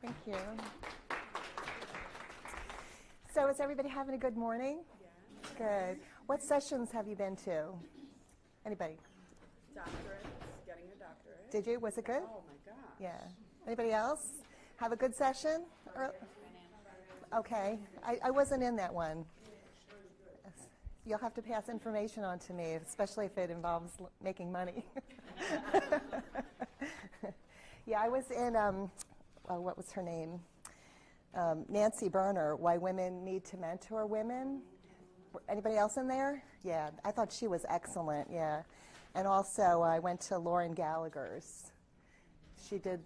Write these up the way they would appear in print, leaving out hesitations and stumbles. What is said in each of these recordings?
Thank you. So is everybody having a good morning? Yeah. Good. What sessions have you been to? Anybody? Doctorates, getting a doctorate. Did you? Was it good? Oh my gosh. Yeah. Anybody else? Have a good session? Okay. I wasn't in that one. You'll have to pass information on to me, especially if it involves making money. Yeah, I was in, what was her name? Nancy Berner, Why Women Need to Mentor Women. Anybody else in there? Yeah, I thought she was excellent, yeah. And also I went to Lauren Gallagher's. She did,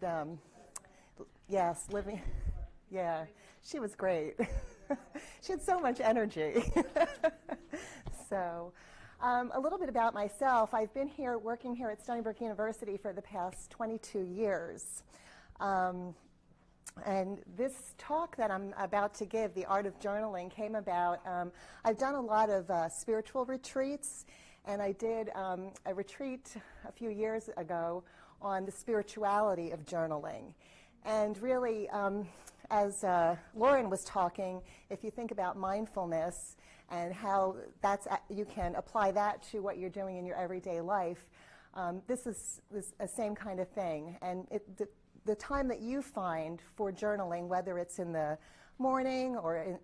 yes, living, yeah, she was great. She had so much energy. So, a little bit about myself. I've been here, working here at Stony Brook University for the past 22 years. And this talk that I'm about to give, The Art of Journaling, came about, I've done a lot of spiritual retreats, and I did a retreat a few years ago on the spirituality of journaling. And really, as Lauren was talking, if you think about mindfulness and how you can apply that to what you're doing in your everyday life, this is the same kind of thing. And the time that you find for journaling, whether it's in the morning or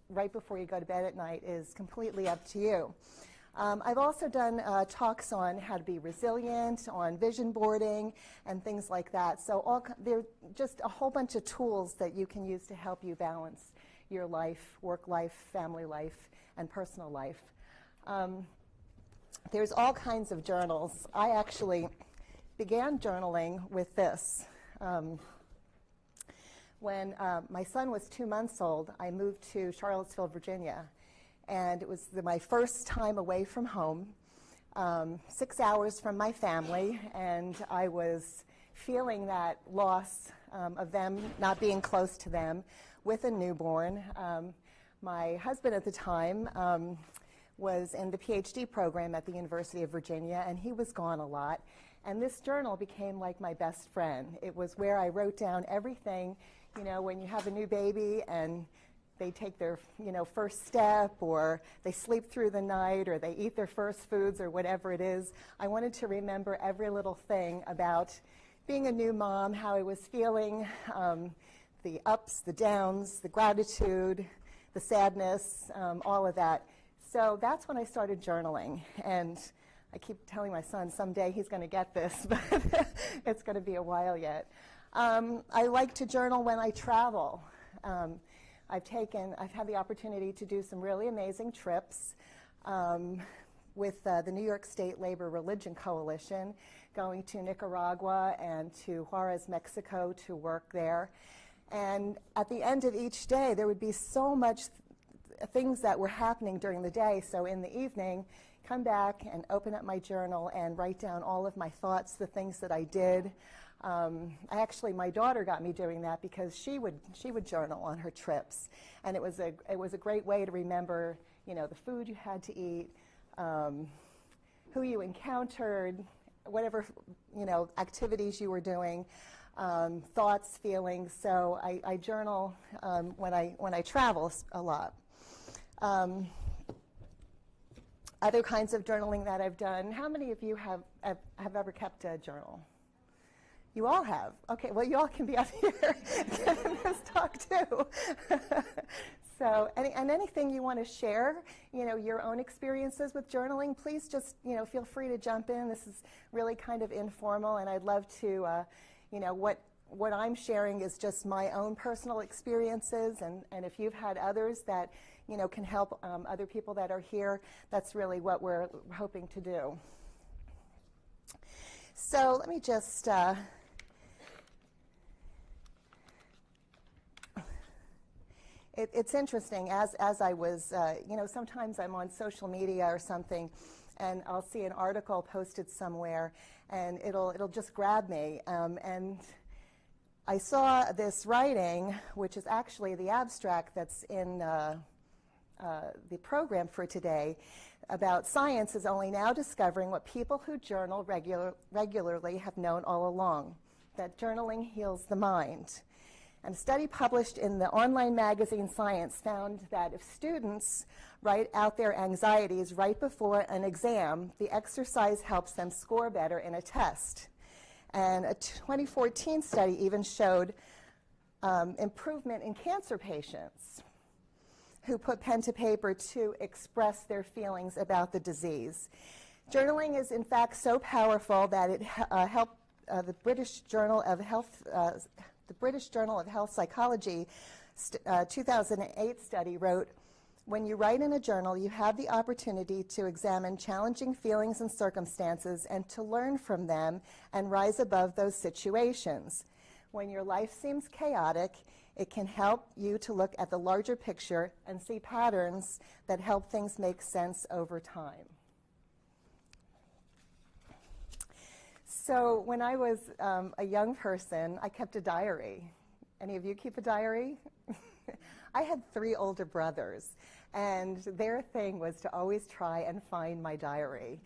right before you go to bed at night, is completely up to you. I've also done talks on how to be resilient, on vision boarding, and things like that. So there are just a whole bunch of tools that you can use to help you balance your life, work life, family life, and personal life. There's all kinds of journals. I actually began journaling with this. When my son was 2 months old, I moved to Charlottesville, Virginia. And it was my first time away from home, 6 hours from my family, and I was feeling that loss of them, not being close to them, with a newborn. My husband at the time was in the PhD program at the University of Virginia, and he was gone a lot. And this journal became like my best friend. It was where I wrote down everything, when you have a new baby and they take their, first step, or they sleep through the night, or they eat their first foods, or whatever it is. I wanted to remember every little thing about being a new mom, how I was feeling, the ups, the downs, the gratitude, the sadness, all of that. So that's when I started journaling. And I keep telling my son someday he's going to get this, but it's going to be a while yet. I like to journal when I travel. I've had the opportunity to do some really amazing trips with the New York State Labor Religion Coalition, going to Nicaragua and to Juarez, Mexico to work there. And at the end of each day, there would be so much things that were happening during the day. So in the evening, come back and open up my journal and write down all of my thoughts, the things that I did. My daughter got me doing that because she would journal on her trips, and it was a great way to remember, the food you had to eat, who you encountered, whatever, activities you were doing, thoughts, feelings. So I journal when I travel a lot. Other kinds of journaling that I've done. How many of you have ever kept a journal? You all have. Okay, well, you all can be up here giving this talk too. So, anything you want to share, your own experiences with journaling, please just, feel free to jump in. This is really kind of informal, and I'd love to, what I'm sharing is just my own personal experiences, and if you've had others that, can help other people that are here, that's really what we're hoping to do. So let me just it's interesting, as I was, sometimes I'm on social media or something, and I'll see an article posted somewhere, and it'll just grab me. And I saw this writing, which is actually the abstract that's in the program for today, about science is only now discovering what people who journal regularly have known all along, that journaling heals the mind. And a study published in the online magazine Science found that if students write out their anxieties right before an exam, the exercise helps them score better in a test. And a 2014 study even showed improvement in cancer patients who put pen to paper to express their feelings about the disease. Journaling is in fact so powerful that it helped the British Journal of Health Psychology 2008 study wrote, "When you write in a journal, you have the opportunity to examine challenging feelings and circumstances and to learn from them and rise above those situations. When your life seems chaotic, it can help you to look at the larger picture and see patterns that help things make sense over time." So when I was a young person, I kept a diary. Any of you keep a diary? I had 3 older brothers, and their thing was to always try and find my diary.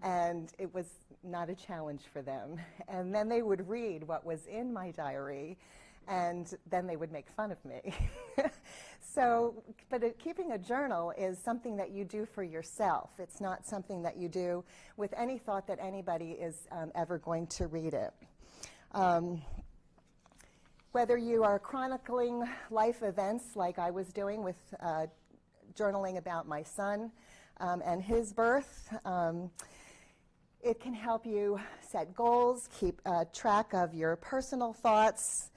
And it was not a challenge for them. And then they would read what was in my diary, and then they would make fun of me. But keeping a journal is something that you do for yourself. It's not something that you do with any thought that anybody is ever going to read it. Whether you are chronicling life events like I was doing with journaling about my son and his birth, it can help you set goals, keep track of your personal thoughts,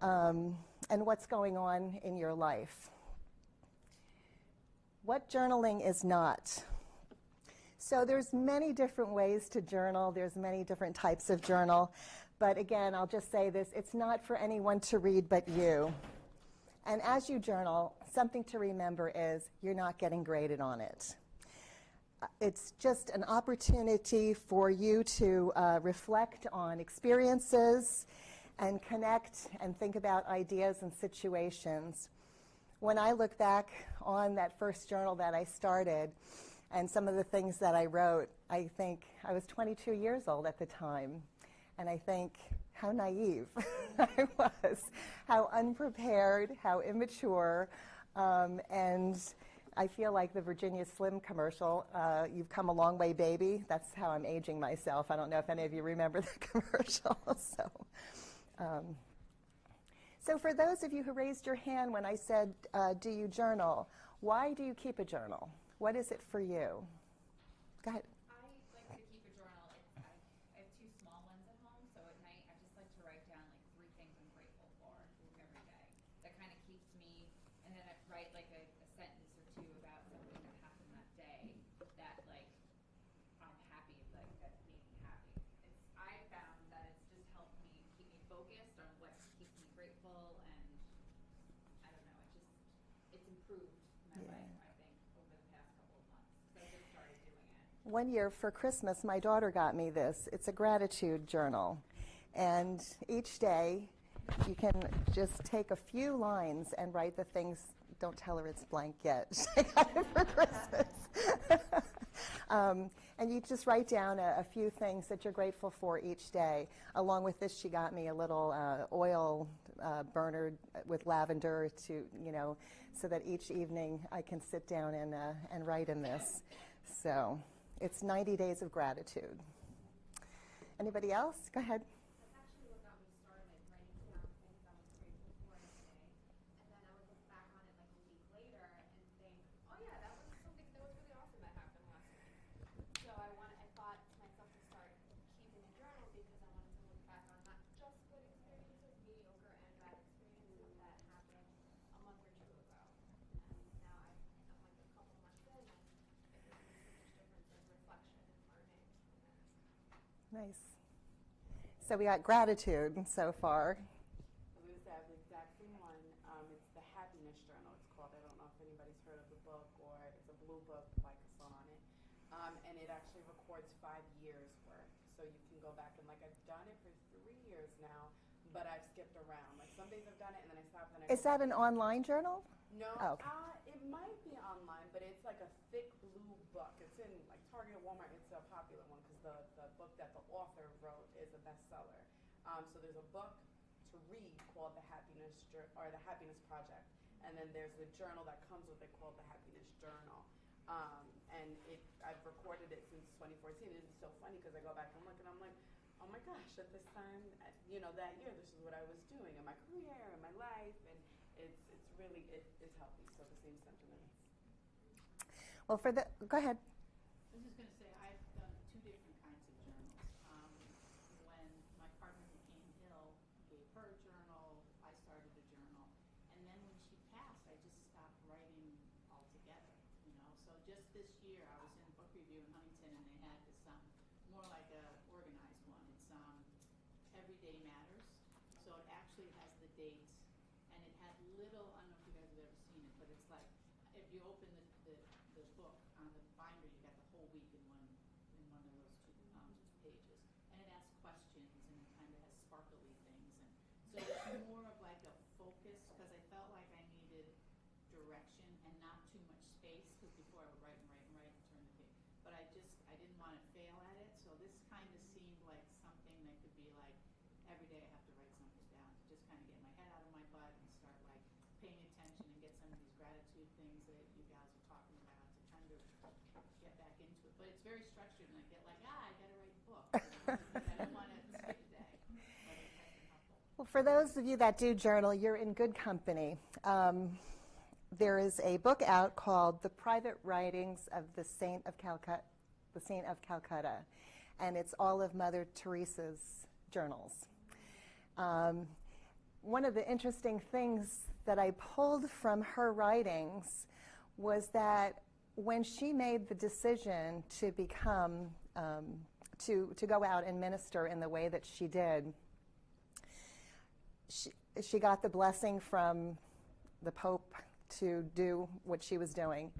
and what's going on in your life. What journaling is not. So there's many different ways to journal. There's many different types of journal. But again, I'll just say this, it's not for anyone to read but you. And as you journal, something to remember is you're not getting graded on it. It's just an opportunity for you to reflect on experiences and connect and think about ideas and situations. When I look back on that first journal that I started and some of the things that I wrote, I think I was 22 years old at the time. And I think how naive I was, how unprepared, how immature. And I feel like the Virginia Slim commercial, "You've come a long way, baby." That's how I'm aging myself. I don't know if any of you remember the commercial. So for those of you who raised your hand when I said, do you journal? Why do you keep a journal? What is it for you? Go ahead. I like to keep a journal. I have 2 small ones at home, so at night I just like to write down like 3 things I'm grateful for every day. That kind of keeps me, and then I write like a sentence or 2 about something that happened that day that like I'm happy, like that made me happy. I found that it's just helped me keep me focused on what keeps me grateful, and I don't know, it's improved my life, I think, over the past couple of months. So I just started doing it. One year for Christmas, my daughter got me this. It's a gratitude journal. And each day, you can just take a few lines and write the things. Don't tell her it's blank yet. I got it for Christmas. And you just write down a few things that you're grateful for each day. Along with this, she got me a little oil burner with lavender so that each evening I can sit down and write in this. So it's 90 days of gratitude. Anybody else? Go ahead. That's actually what got me started, writing down things I was grateful for every day. And then I would look back on it like a week later and think, oh yeah, that was something that was really awesome that happened last week. So I thought to myself to start keeping a journal because I wanted to look back on not just good experiences, mediocre and bad experiences that happened a month or 2 ago. And now I'm like a couple months in, and it gives me so much difference in reflection and learning. Nice. So we got gratitude so far. I was going to say I have the exact same one. It's the Happiness Journal, it's called. I don't know if anybody's heard of the book, or it's a blue book, like a sun on it. And it actually records 5 years' worth. So you can go back and, like, I've done it for 3 years now, but I've skipped around. Like, some days I've done it, and then I stop, and I Is that an online journal? No. Oh, okay. It might be online, but it's like a thick blue book. It's in, like, Target, Walmart. It's a popular one because the book that the author wrote is a bestseller. So there's a book to to read called the Happiness Project, and then there's the journal that comes with it called the Happiness Journal. And I've recorded it since 2014. It is so funny because I go back and look, and I'm like, oh my gosh, at this time, that year, this is what I was doing in my career, in my life, and it's really, it's healthy. So the same sentiments. Well, go ahead. I was just going to say, I've done two different kinds of journals. When my partner became ill, I gave her a journal, I started a journal. And then when she passed, I just stopped writing altogether. So just this year, I was in book review in Huntington, and they had this more like a organized one. It's Everyday Matters. So it actually has the dates, and it had little, I don't know if you guys have ever seen it, but it's like, if you open the book on the binder, you got the whole week in one of those two pages, and it asks questions, and it kind of has sparkly things, and so it's more of like a focus, because I felt like I needed direction and not too much space, because before I would write and write and write and turn the page, but I didn't want to fail at it, so this kind of seemed like something that could be like every day I have to write something down to just kind of get my head out of my butt and start like paying attention and get some of these gratitude things that you guys are talking about to kind of get back into it. But it's very structured, and I get like, I got to write a book. I don't want to skip a day. But it has been helpful. Well, for those of you that do journal, you're in good company. There is a book out called The Private Writings of the Saint of Calcutta, and it's all of Mother Teresa's journals. One of the interesting things that I pulled from her writings was that when she made the decision to become, to go out and minister in the way that she did, she got the blessing from the Pope to do what she was doing.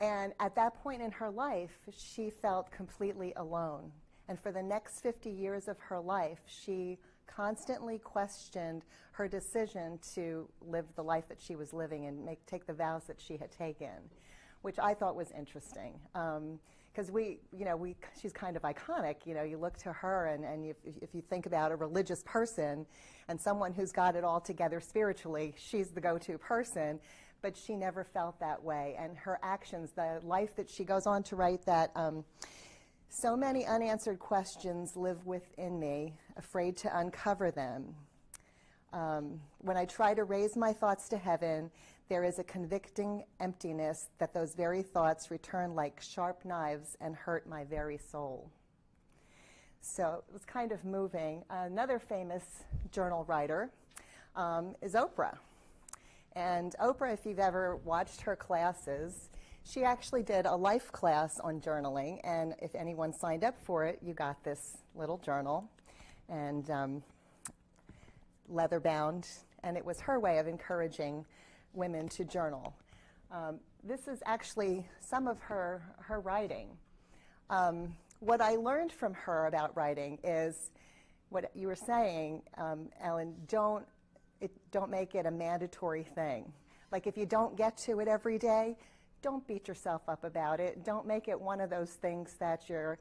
And at that point in her life, she felt completely alone. And for the next 50 years of her life, she constantly questioned her decision to live the life that she was living and take the vows that she had taken, which I thought was interesting. Because she's kind of iconic. You look to her, and if you think about a religious person and someone who's got it all together spiritually, she's the go-to person. But she never felt that way. And her actions, the life that she goes on to write that, so many unanswered questions live within me, afraid to uncover them. When I try to raise my thoughts to heaven, there is a convicting emptiness that those very thoughts return like sharp knives and hurt my very soul. So it was kind of moving. Another famous journal writer is Oprah. And Oprah, if you've ever watched her classes, she actually did a life class on journaling, and if anyone signed up for it, you got this little journal, and leather bound, and it was her way of encouraging women to journal. This is actually some of her writing. What I learned from her about writing is what you were saying, Ellen, don't make it a mandatory thing. Like if you don't get to it every day, don't beat yourself up about it. Don't make it one of those things that you're,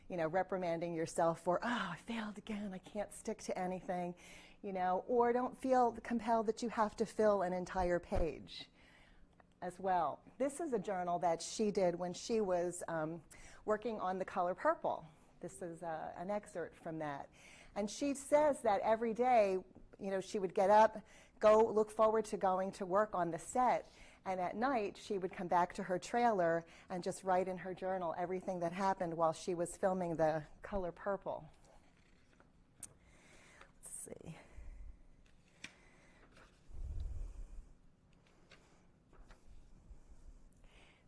reprimanding yourself for, oh, I failed again, I can't stick to anything, or don't feel compelled that you have to fill an entire page as well. This is a journal that she did when she was working on The Color Purple. This is an excerpt from that. And she says that every day, she would get up, go look forward to going to work on the set, and at night she would come back to her trailer and just write in her journal everything that happened while she was filming The Color Purple. Let's see.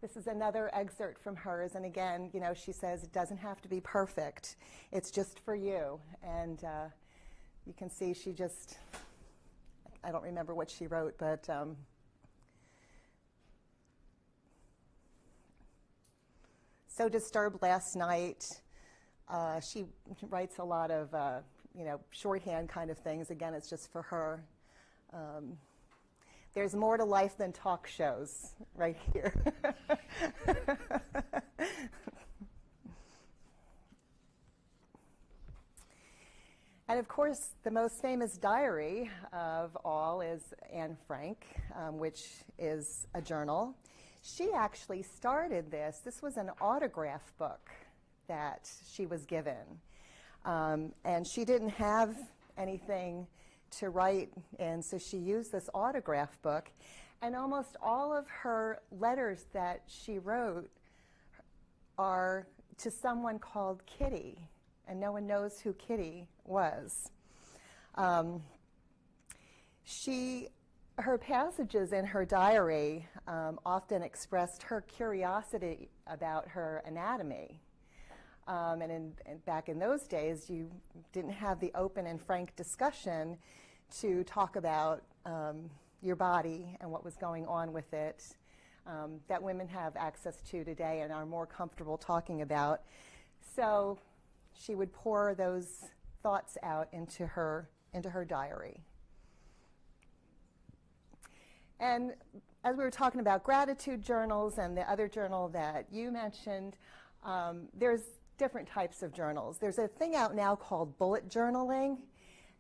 This is another excerpt from hers, and again, she says it doesn't have to be perfect. It's just for you. And you can see she just, I don't remember what she wrote, but so disturbed last night. She writes a lot of, shorthand kind of things. Again, it's just for her. There's more to life than talk shows, right here. And of course, the most famous diary of all is Anne Frank, which is a journal. She actually started this. This was an autograph book that she was given. And she didn't have anything to write in, so she used this autograph book. And almost all of her letters that she wrote are to someone called Kitty, and no one knows who Kitty was. Her passages in her diary often expressed her curiosity about her anatomy. And back in those days, you didn't have the open and frank discussion to talk about your body and what was going on with it that women have access to today and are more comfortable talking about. So she would pour those thoughts out into her diary. And as we were talking about gratitude journals and the other journal that you mentioned, there's different types of journals. There's a thing out now called bullet journaling,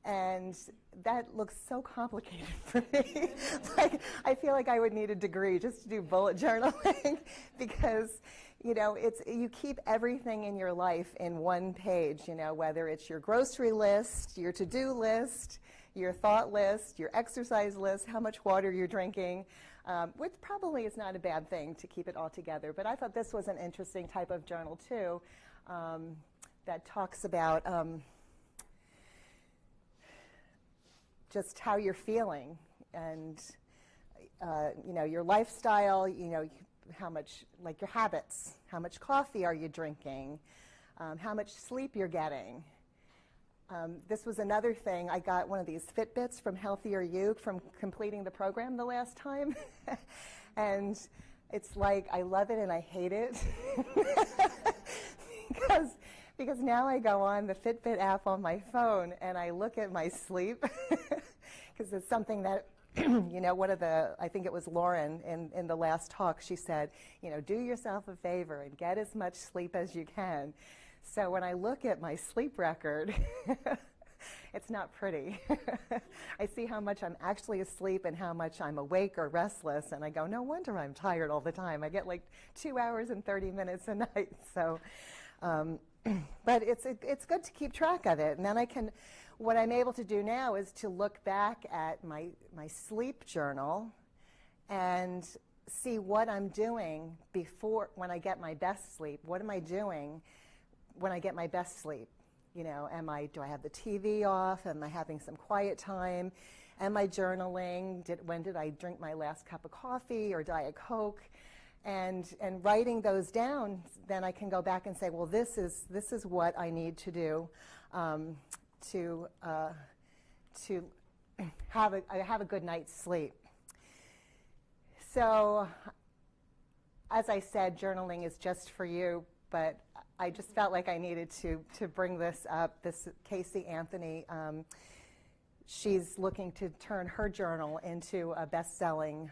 and that looks so complicated for me. Like, I feel like I would need a degree just to do bullet journaling because, you know, you keep everything in your life in one page, you know, whether it's your grocery list, your to-do list, your thought list, your exercise list, how much water you're drinking, which probably is not a bad thing to keep it all together. But I thought this was an interesting type of journal, too, that talks about just how you're feeling and, you know, your lifestyle, you know, how much, like your habits, how much coffee are you drinking, how much sleep you're getting. This was another thing. I got one of these Fitbits from Healthier You from completing the program the last time. And it's like I love it and I hate it. because now I go on the Fitbit app on my phone and I look at my sleep because it's something that, you know, I think it was Lauren in the last talk, she said, you know, do yourself a favor and get as much sleep as you can. So when I look at my sleep record, it's not pretty. I see how much I'm actually asleep and how much I'm awake or restless, and I go, no wonder I'm tired all the time. I get like 2 hours and 30 minutes a night. So, but it's good to keep track of it. And then what I'm able to do now is to look back at my sleep journal and see what I'm doing when I get my best sleep. What am I doing when I get my best sleep? You know, do I have the TV off? Am I having some quiet time? Am I journaling? When did I drink my last cup of coffee or Diet Coke? And writing those down, then I can go back and say, well, this is what I need to do to have a good night's sleep. So, as I said, journaling is just for you, but I just felt like I needed to bring this up. This Casey Anthony, she's looking to turn her journal into a best-selling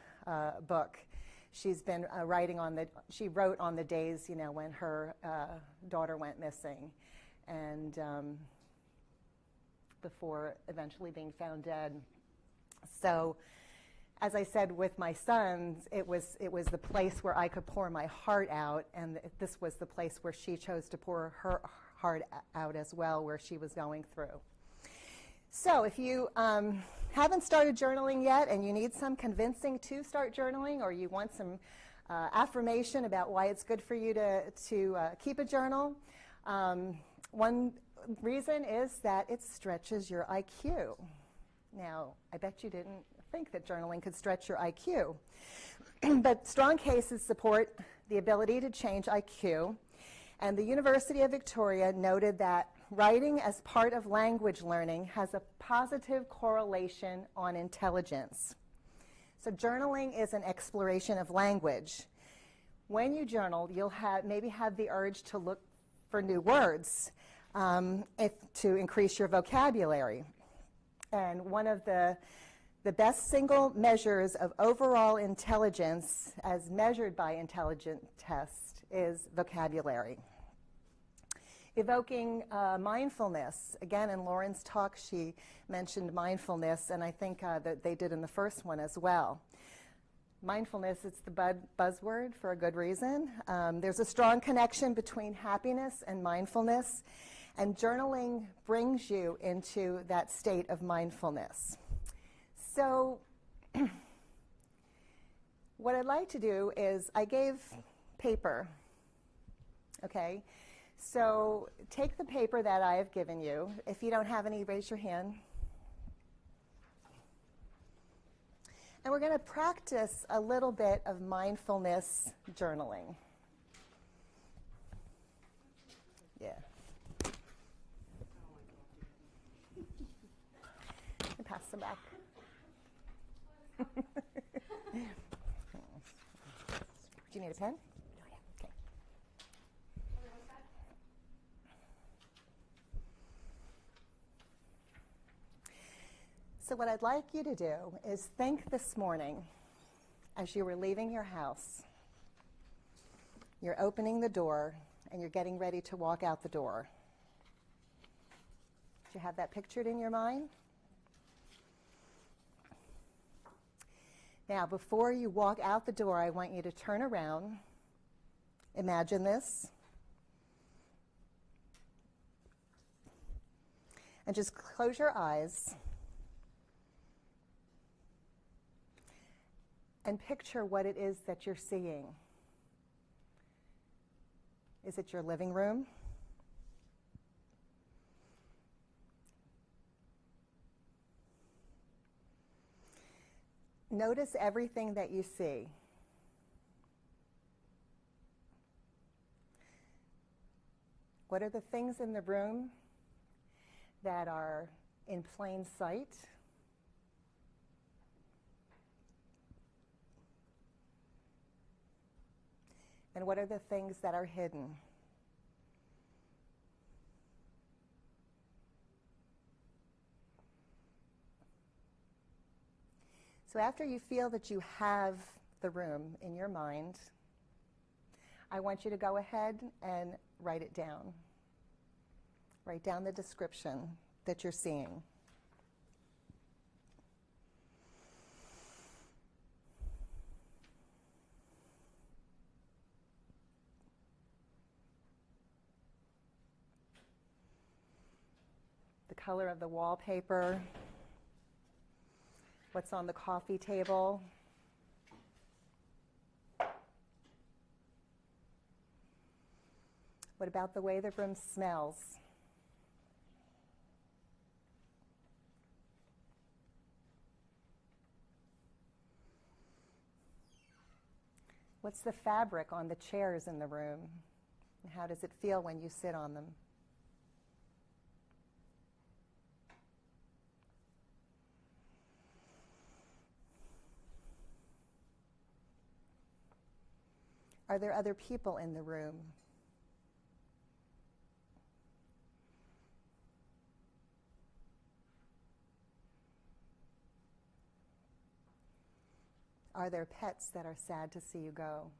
book. She's been she wrote on the days, you know, when her daughter went missing, and before eventually being found dead. So, as I said with my sons, it was the place where I could pour my heart out, and this was the place where she chose to pour her heart out as well, where she was going through. So if you haven't started journaling yet and you need some convincing to start journaling, or you want some affirmation about why it's good for you to keep a journal, one reason is that it stretches your IQ. Now, I bet you didn't think that journaling could stretch your IQ. But strong cases support the ability to change IQ. And the University of Victoria noted that writing as part of language learning has a positive correlation on intelligence. So journaling is an exploration of language. When you journal, you'll maybe have the urge to look for new words to increase your vocabulary. And one of the best single measures of overall intelligence as measured by intelligence tests is vocabulary. Evoking mindfulness. Again, in Lauren's talk, she mentioned mindfulness, and I think that they did in the first one as well. Mindfulness, it's the buzzword for a good reason. There's a strong connection between happiness and mindfulness, and journaling brings you into that state of mindfulness. So what I'd like to do is, I gave paper, okay? So take the paper that I have given you. If you don't have any, raise your hand. And we're going to practice a little bit of mindfulness journaling. Yeah. And pass them back. Do you need a pen? Okay. So what I'd like you to do is think this morning as you were leaving your house. You're opening the door and you're getting ready to walk out the door. Do you have that pictured in your mind? Now, before you walk out the door, I want you to turn around. Imagine this. And just close your eyes. And picture what it is that you're seeing. Is it your living room? Notice everything that you see. What are the things in the room that are in plain sight? And what are the things that are hidden? So after you feel that you have the room in your mind, I want you to go ahead and write it down. Write down the description that you're seeing. The color of the wallpaper. What's on the coffee table? What about the way the room smells? What's the fabric on the chairs in the room? And how does it feel when you sit on them? Are there other people in the room? Are there pets that are sad to see you go?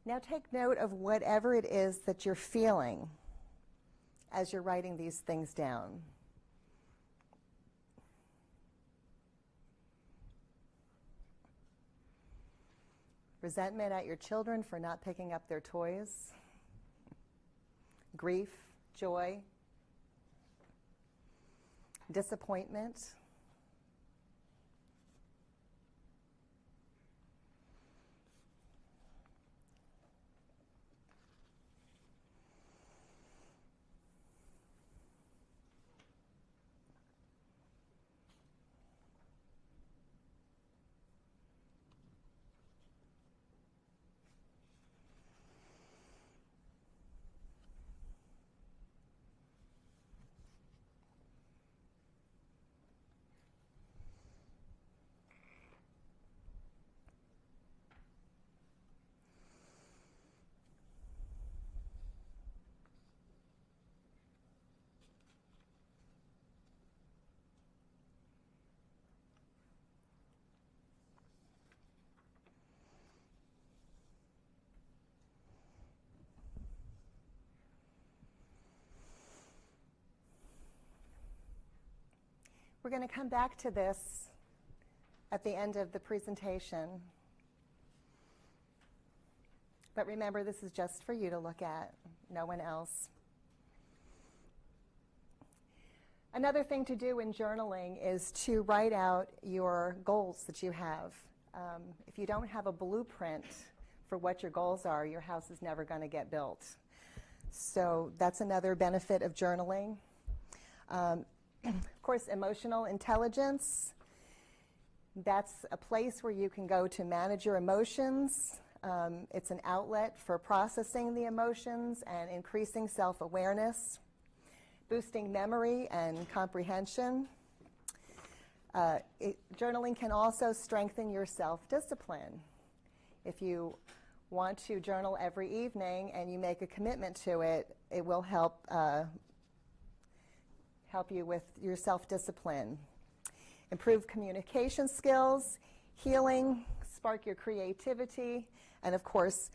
Now take note of whatever it is that you're feeling as you're writing these things down. Resentment at your children for not picking up their toys. Grief, joy, disappointment. We're going to come back to this at the end of the presentation. But remember, this is just for you to look at, no one else. Another thing to do in journaling is to write out your goals that you have. If you don't have a blueprint for what your goals are, your house is never going to get built. So that's another benefit of journaling. Of course, emotional intelligence. That's a place where you can go to manage your emotions. It's an outlet for processing the emotions and increasing self-awareness, boosting memory and comprehension. Journaling can also strengthen your self-discipline. If you want to journal every evening and you make a commitment to it, it will help you with your self-discipline. Improve communication skills, healing, spark your creativity, and of course,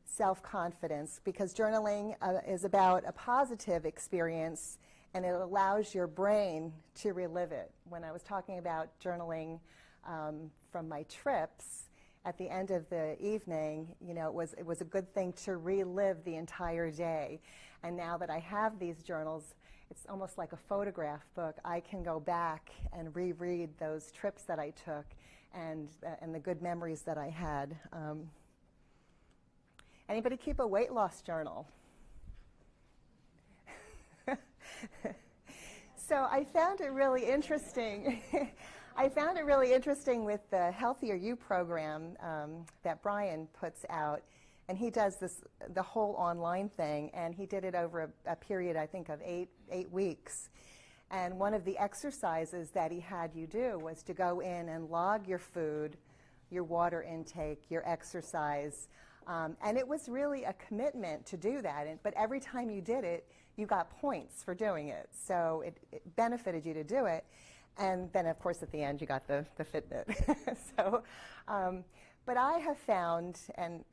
self-confidence, because journaling is about a positive experience and it allows your brain to relive it. When I was talking about journaling from my trips, at the end of the evening, you know, it was a good thing to relive the entire day. And now that I have these journals, it's almost like a photograph book. I can go back and reread those trips that I took and the good memories that I had. Anybody keep a weight loss journal? So I found it really interesting. I found it really interesting with the Healthier You program that Brian puts out. And he does the whole online thing, and he did it over a period, I think, of eight weeks. And one of the exercises that he had you do was to go in and log your food, your water intake, your exercise. And it was really a commitment to do that. But every time you did it, you got points for doing it. So it benefited you to do it. And then, of course, at the end, you got the Fitbit. But I have found, and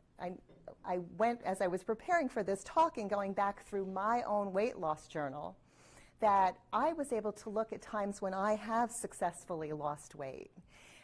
I went, as I was preparing for this talk and going back through my own weight loss journal, that I was able to look at times when I have successfully lost weight.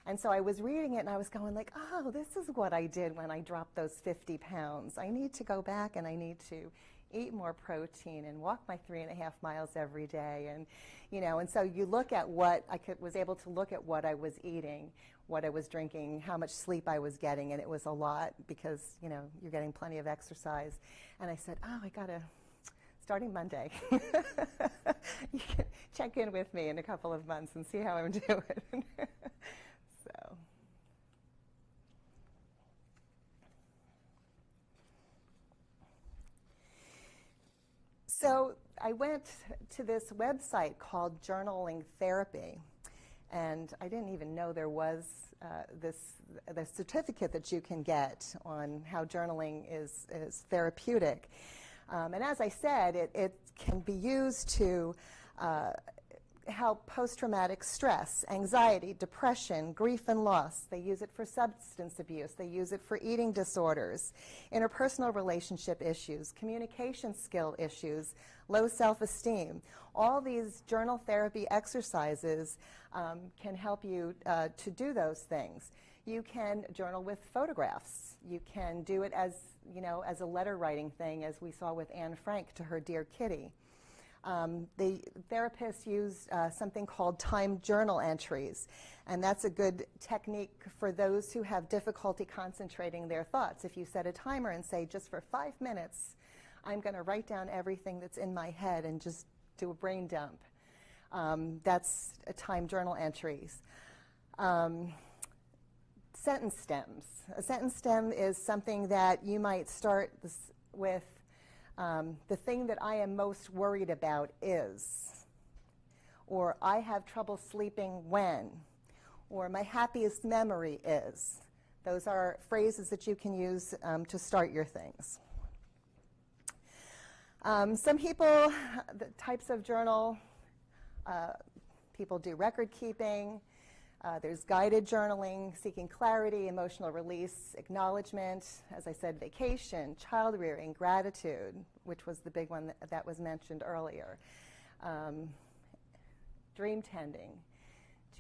And so I was reading it and I was going like, oh, this is what I did when I dropped those 50 pounds. I need to go back and I need to eat more protein and walk my 3.5 miles every day. And, you know, and so you look at what was able to look at what I was eating, what I was drinking, how much sleep I was getting, and it was a lot because, you know, you're getting plenty of exercise. And I said, oh, I gotta, starting Monday, you can check in with me in a couple of months and see how I'm doing. So I went to this website called Journaling Therapy, and I didn't even know there was the certificate that you can get on how journaling is therapeutic. And as I said, it can be used to help post-traumatic stress, anxiety, depression, grief and loss. They use it for substance abuse. They use it for eating disorders, interpersonal relationship issues, communication skill issues, low self-esteem. All these journal therapy exercises can help you to do those things. You can journal with photographs. You can do it as, you know, as a letter writing thing, as we saw with Anne Frank to her dear kitty. The therapists use something called timed journal entries, and that's a good technique for those who have difficulty concentrating their thoughts. If you set a timer and say, just for 5 minutes, I'm going to write down everything that's in my head and just do a brain dump. That's timed journal entries. Sentence stems. A sentence stem is something that you might start with. The thing that I am most worried about is, or I have trouble sleeping when, or my happiest memory is. Those are phrases that you can use to start your things. Some people, the types of journal, people do record keeping. There's guided journaling, seeking clarity, emotional release, acknowledgement, as I said, vacation, child rearing, gratitude, which was the big one that was mentioned earlier, dream tending.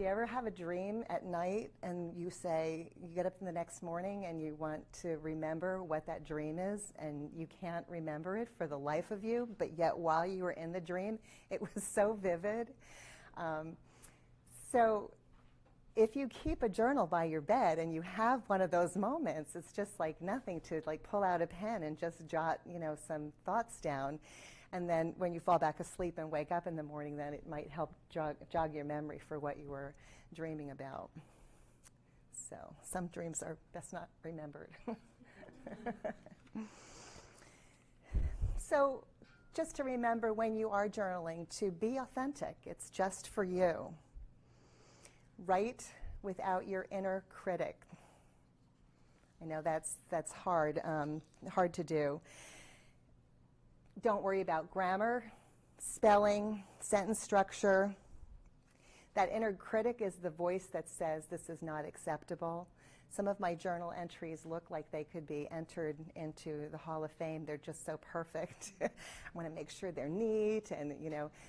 Do you ever have a dream at night and you say, you get up in the next morning and you want to remember what that dream is and you can't remember it for the life of you, but yet while you were in the dream, it was so vivid? So if you keep a journal by your bed and you have one of those moments, it's just like nothing to like pull out a pen and just jot, some thoughts down. And then when you fall back asleep and wake up in the morning, then it might help jog your memory for what you were dreaming about. So some dreams are best not remembered. So just to remember when you are journaling, to be authentic. It's just for you. Write without your inner critic. I know that's hard to do. Don't worry about grammar, spelling, sentence structure. That inner critic is the voice that says this is not acceptable. Some of my journal entries look like they could be entered into the Hall of Fame. They're just so perfect. I want to make sure they're neat, and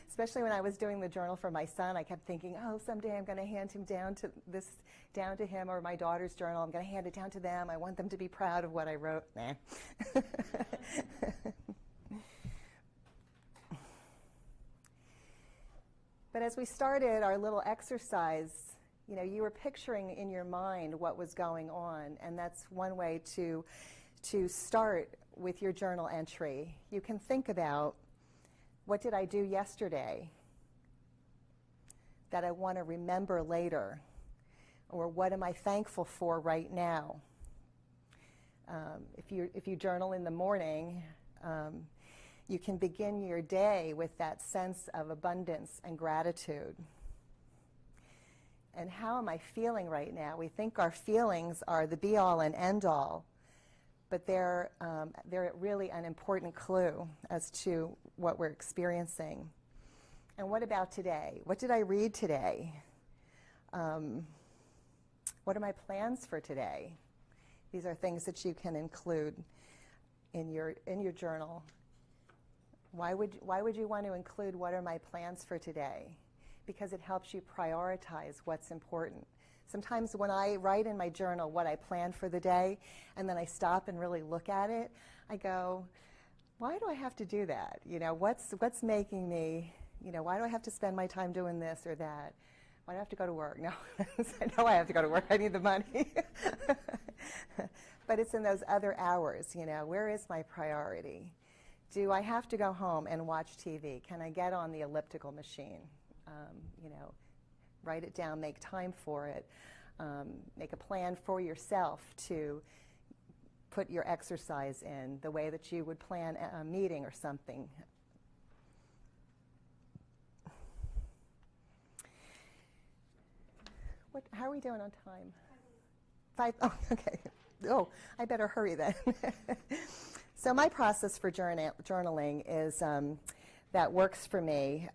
especially when I was doing the journal for my son, I kept thinking, oh, someday I'm going to hand him down to him, or my daughter's journal. I'm going to hand it down to them. I want them to be proud of what I wrote. Nah. But as we started our little exercise, you were picturing in your mind what was going on, and that's one way to start with your journal entry. You can think about, what did I do yesterday that I want to remember later? Or what am I thankful for right now? If you journal in the morning, you can begin your day with that sense of abundance and gratitude. And how am I feeling right now? We think our feelings are the be-all and end-all, but they're really an important clue as to what we're experiencing. And what about today? What did I read today? What are my plans for today? These are things that you can include in your journal. Why would you want to include what are my plans for today? Because it helps you prioritize what's important. Sometimes when I write in my journal what I plan for the day, and then I stop and really look at it, I go, why do I have to do that? What's making me, why do I have to spend my time doing this or that? Why do I have to go to work? No, I know I have to go to work. I need the money. But it's in those other hours, where is my priority? Do I have to go home and watch TV? Can I get on the elliptical machine? Write it down, make time for it. Make a plan for yourself to put your exercise in the way that you would plan a meeting or something. How are we doing on time? 5? Oh, okay. Oh, I better hurry then. So my process for journaling is that works for me.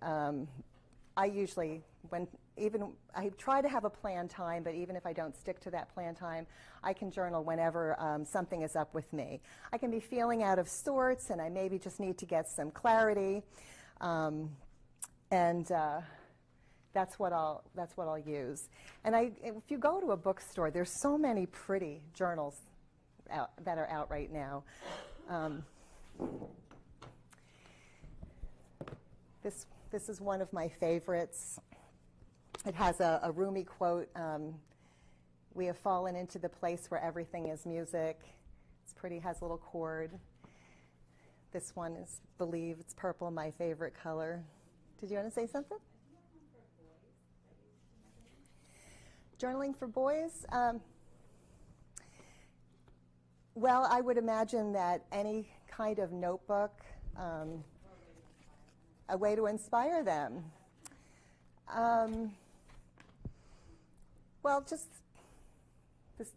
I usually, I try to have a planned time, but even if I don't stick to that planned time, I can journal whenever something is up with me. I can be feeling out of sorts, and I maybe just need to get some clarity, and that's what I'll use. And if you go to a bookstore, there's so many pretty journals that are out right now. This is one of my favorites. It has a Rumi quote, we have fallen into the place where everything is music. It's pretty, has a little chord. This one is Believe, it's purple, my favorite color. Did you want to say something? Journaling for boys? Well, I would imagine that any kind of notebook, a way to inspire them. Well, just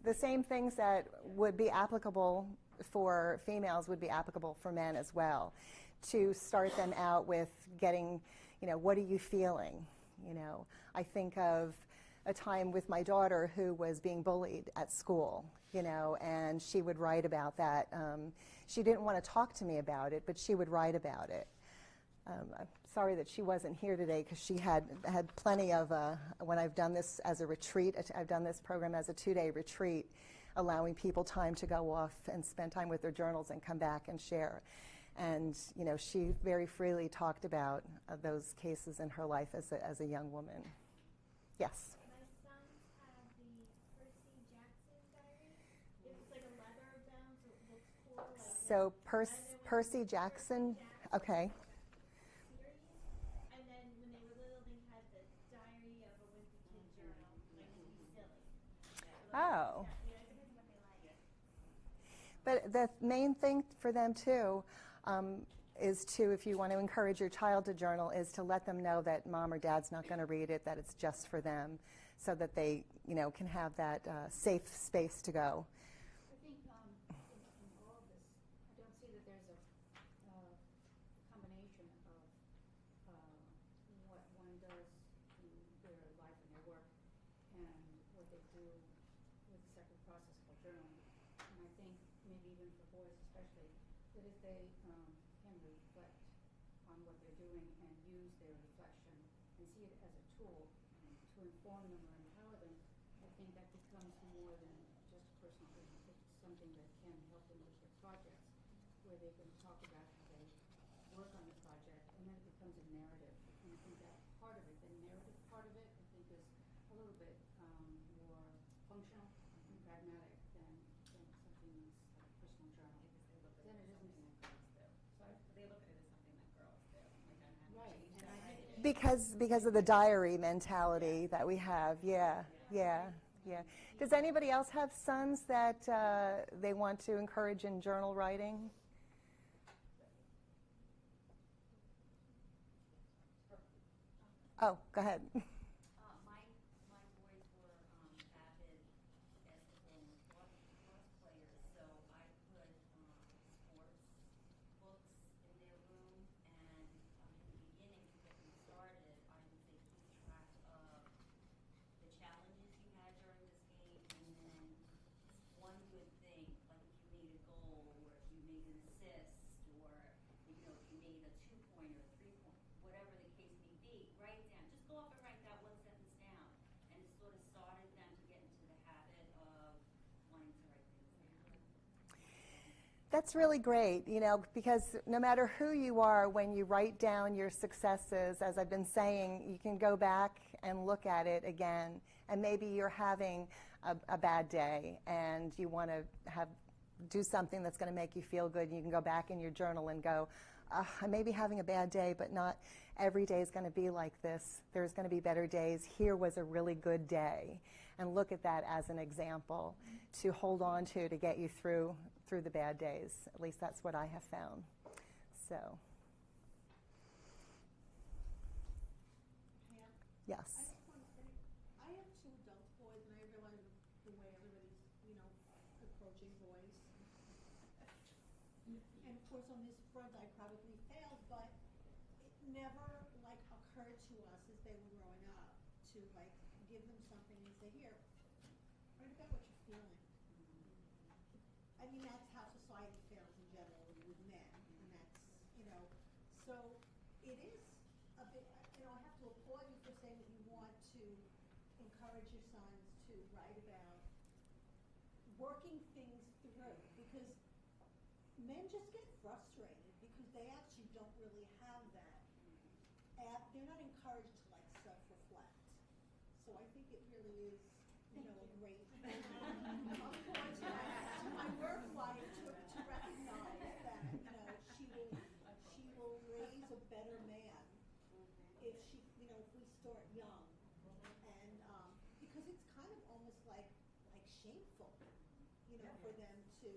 the same things that would be applicable for females would be applicable for men as well. To start them out with getting, what are you feeling? I think of a time with my daughter who was being bullied at school, and she would write about that. She didn't want to talk to me about it, but she would write about it. I'm sorry that she wasn't here today because she had plenty of, when I've done this as a retreat, I've done this program as a 2-day retreat, allowing people time to go off and spend time with their journals and come back and share. And, you know, she very freely talked about those cases in her life as a young woman. Yes? My sons have the Percy Jackson diary. It's like a leather bound, so it looks cool. Like So Percy Percy Jackson, okay. series. And then when they were little, they had the Diary of a Wimpy Kid journal, like to be silly. Oh. Yeah, it depends on what they like. But the main thing for them, too, is to, if you want to encourage your child to journal, is to let them know that mom or dad's not going to read it, that it's just for them, so that they, you know, can have that safe space to go. I think in all of this, I don't see that there's a combination of what one does in their life and their work and what they do with a separate process called journaling. And I think maybe even for boys especially, that if they can reflect on what they're doing and use their reflection and see it as a tool to inform them or empower them, I think that becomes more than just a personal thing. It's something that can help them with their projects, where they can talk about how they work on the project, and then it becomes a narrative. And I think that part of it, the narrative part of it, I think is a little bit more functional and pragmatic than something that's like a personal journal. Then it isn't an They look at it as something that girls do. Like I'm having right. change And I that. think Because of the diary mentality that we have, yeah. Does anybody else have sons that they want to encourage in journal writing? Oh, go ahead. My boys were avid basketball and lacrosse players, so I put sports books in their room, and in the beginning, to get them started, I would say keep track of the challenges you had during this game, and then one good thing, like if you made a goal, or if you made an assist, or if you made a 2-pointer, 3-point, whatever the case may be, write down. Just go off and write that one sentence down, and it sort of started them to get into the habit of wanting to write things down. That's really great, you know, because no matter who you are, when you write down your successes, as I've been saying, you can go back and look at it again, and maybe you're having a bad day and you want to do something that's going to make you feel good, and you can go back in your journal and go, I may be having a bad day, but not every day is going to be like this. There's going to be better days. Here was a really good day. And look at that as an example to hold on to get you through the bad days. At least that's what I have found. So, Pam, yes. I just want to say, I have 2 adult boys, and I realize the way everybody's, approaching boys. And of course, on this front, I probably failed, but it never, occurred to us as they were growing up to, give them something and say, here, write about what you're feeling. I mean, that's how society fails in general with men, and that's, so it is a bit, I have to applaud you for saying that you want to encourage your sons to write about working things through, because men just get frustrated because they actually don't really have that. They're not encouraged to self-reflect. So I think it really is, a great compliment to my work wife to recognize that, she will raise a better man if if we start young. And because it's kind of almost like shameful, for them to